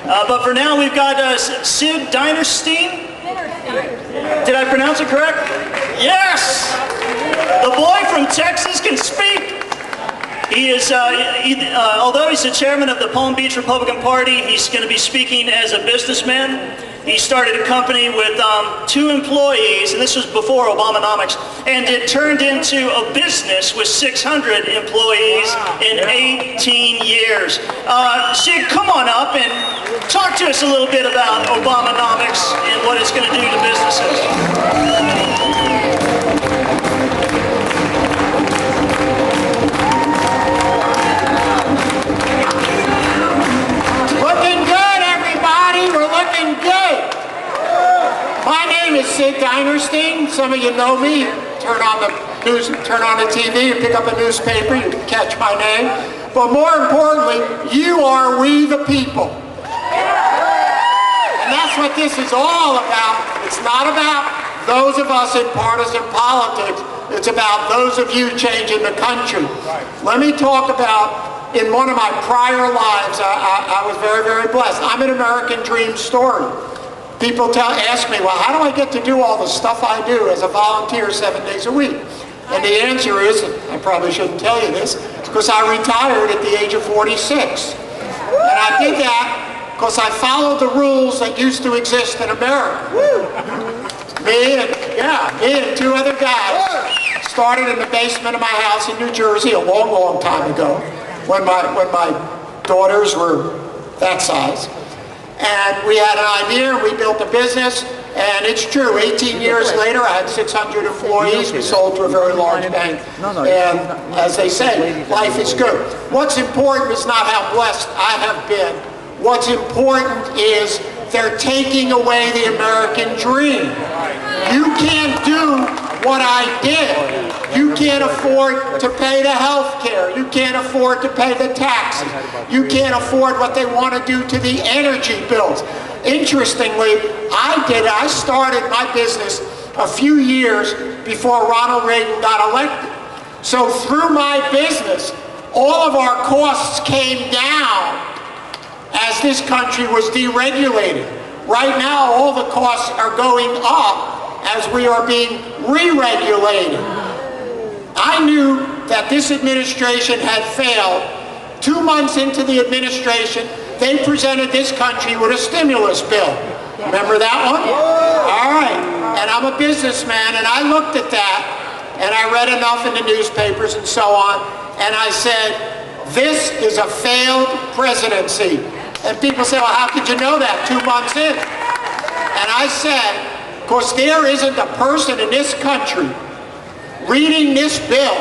But for now, we've got Sid Dinerstein. Did I pronounce it correct? Yes! The boy from Texas can speak. He is, although he's the chairman of the Palm Beach Republican Party, he's going to be speaking as a businessman. He started a company with 2 employees, and this was before Obamanomics, and it turned into a business with 600 employees in 18 years. Sid, come on up and talk to us a little bit about Obamanomics and what it's going to do to businesses. My name is Sid Dinerstein. Some of you know me. Turn on the news, turn on the TV, you pick up a newspaper, you can catch my name. But more importantly, you are we the people. And that's what this is all about. It's not about those of us in partisan politics. It's about those of you changing the country. Let me talk about, in one of my prior lives, I was very, very blessed. I'm an American dream story. People ask me, well, how do I get to do all the stuff I do as a volunteer 7 days a week? And the answer is, I probably shouldn't tell you this, because I retired at the age of 46. And I did that because I followed the rules that used to exist in America. Me and 2 other guys started in the basement of my house in New Jersey a long, long time ago, when my daughters were that size. And we had an idea, we built a business, and it's true, 18 years later, I had 600 employees, we sold to a very large bank, and as they say, life is good. What's important is not how blessed I have been. What's important is they're taking away the American dream. You can't do what I did. You can't afford to pay the health care. You can't afford to pay the taxes. You can't afford what they want to do to the energy bills. Interestingly, I started my business a few years before Ronald Reagan got elected. So through my business, all of our costs came down as this country was deregulated. Right now, all the costs are going up as we are being re-regulated. I knew that this administration had failed. 2 months into the administration, they presented this country with a stimulus bill. Remember that one? All right. And I'm a businessman, and I looked at that, and I read enough in the newspapers and so on, and I said, this is a failed presidency. And people say, well, how could you know that 2 months in? And I said, because there isn't a person in this country reading this bill,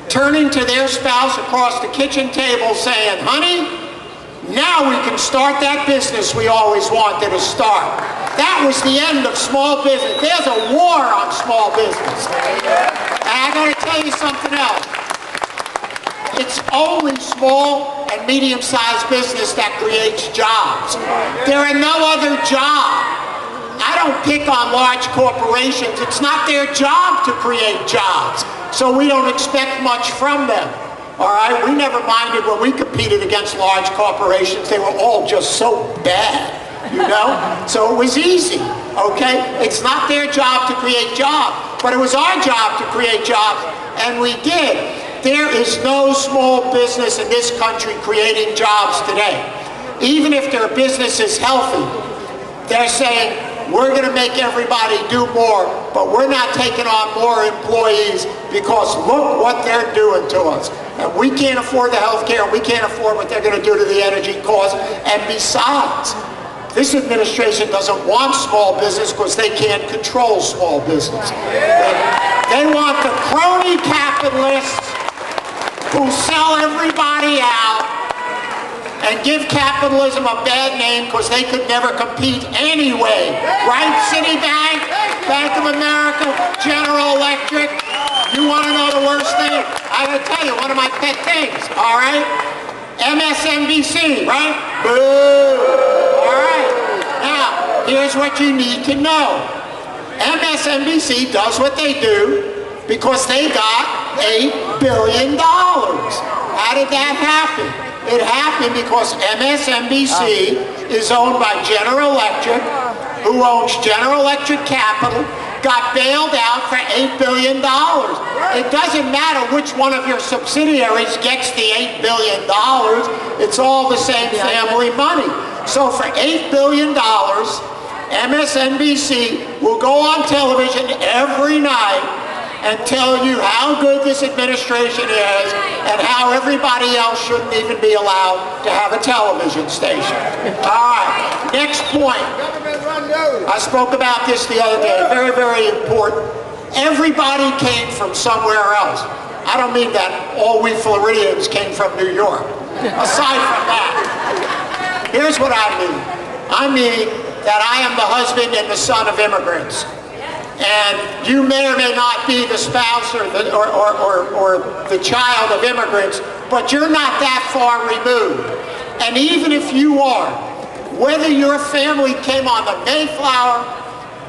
turning to their spouse across the kitchen table saying, honey, now we can start that business we always wanted to start. That was the end of small business. There's a war on small business. And I gotta tell you something else. It's only small and medium-sized business that creates jobs. There are no other jobs. I don't pick on large corporations. It's not their job to create jobs. So we don't expect much from them. All right? We never minded when we competed against large corporations. They were all just so bad, you know? So it was easy, okay? It's not their job to create jobs, but it was our job to create jobs, and we did. There is no small business in this country creating jobs today. Even if their business is healthy, they're saying, we're going to make everybody do more, but we're not taking on more employees because look what they're doing to us. And we can't afford the health care, we can't afford what they're going to do to the energy costs. And besides, this administration doesn't want small business because they can't control small business. They want the crony capitalists who sell everybody out and give capitalism a bad name because they could never compete anyway. Right? Citibank, Bank of America, General Electric. You want to know the worst thing? I gotta tell you, one of my pet things, all right? MSNBC, right? Boo! All right. Now, here's what you need to know. MSNBC does what they do because they got $8 billion. How did that happen? It happened because MSNBC is owned by General Electric, who owns General Electric Capital, got bailed out for $8 billion. It doesn't matter which one of your subsidiaries gets the $8 billion. It's all the same family money. So for $8 billion, MSNBC will go on television every night and tell you how good this administration is and how everybody else shouldn't even be allowed to have a television station. All right, next point. I spoke about this the other day, very, very important. Everybody came from somewhere else. I don't mean that all we Floridians came from New York. Aside from that, here's what I mean. I mean that I am the husband and the son of immigrants. And you may or may not be the spouse or the child of immigrants, but you're not that far removed. And even if you are, whether your family came on the Mayflower,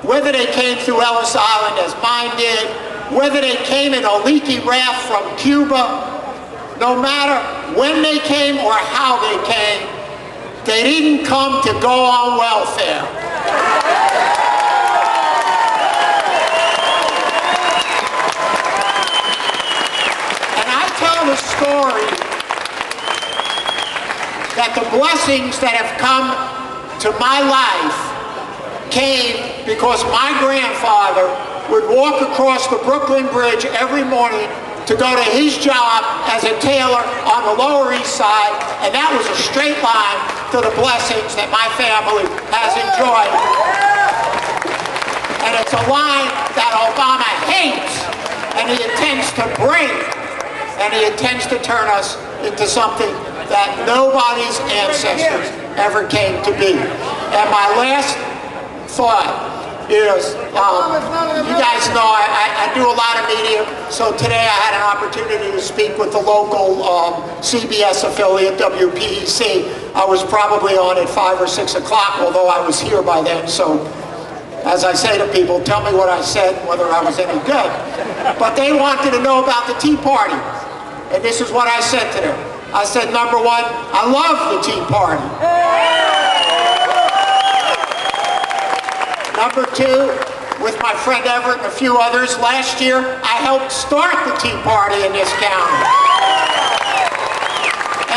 whether they came through Ellis Island as mine did, whether they came in a leaky raft from Cuba, no matter when they came or how they came, they didn't come to go on welfare. The story that the blessings that have come to my life came because my grandfather would walk across the Brooklyn Bridge every morning to go to his job as a tailor on the Lower East Side, and that was a straight line to the blessings that my family has enjoyed. And it's a line that Obama hates, and he intends to break. And he intends to turn us into something that nobody's ancestors ever came to be. And my last thought is, you guys know I do a lot of media, so today I had an opportunity to speak with the local CBS affiliate, WPEC. I was probably on at 5 or 6 o'clock, although I was here by then, so as I say to people, tell me what I said, whether I was any good. But they wanted to know about the Tea Party. And this is what I said to them. I said, number one, I love the Tea Party. Number two, with my friend Everett and a few others, last year, I helped start the Tea Party in this county.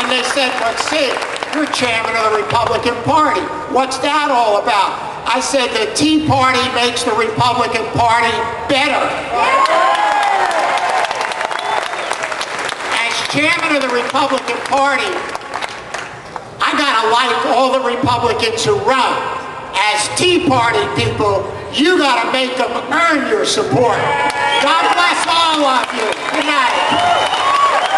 And they said, but Sid, you're chairman of the Republican Party. What's that all about? I said, the Tea Party makes the Republican Party better. Chairman of the Republican Party, I gotta like all the Republicans who run. As Tea Party people, you gotta make them earn your support. God bless all of you. Good night.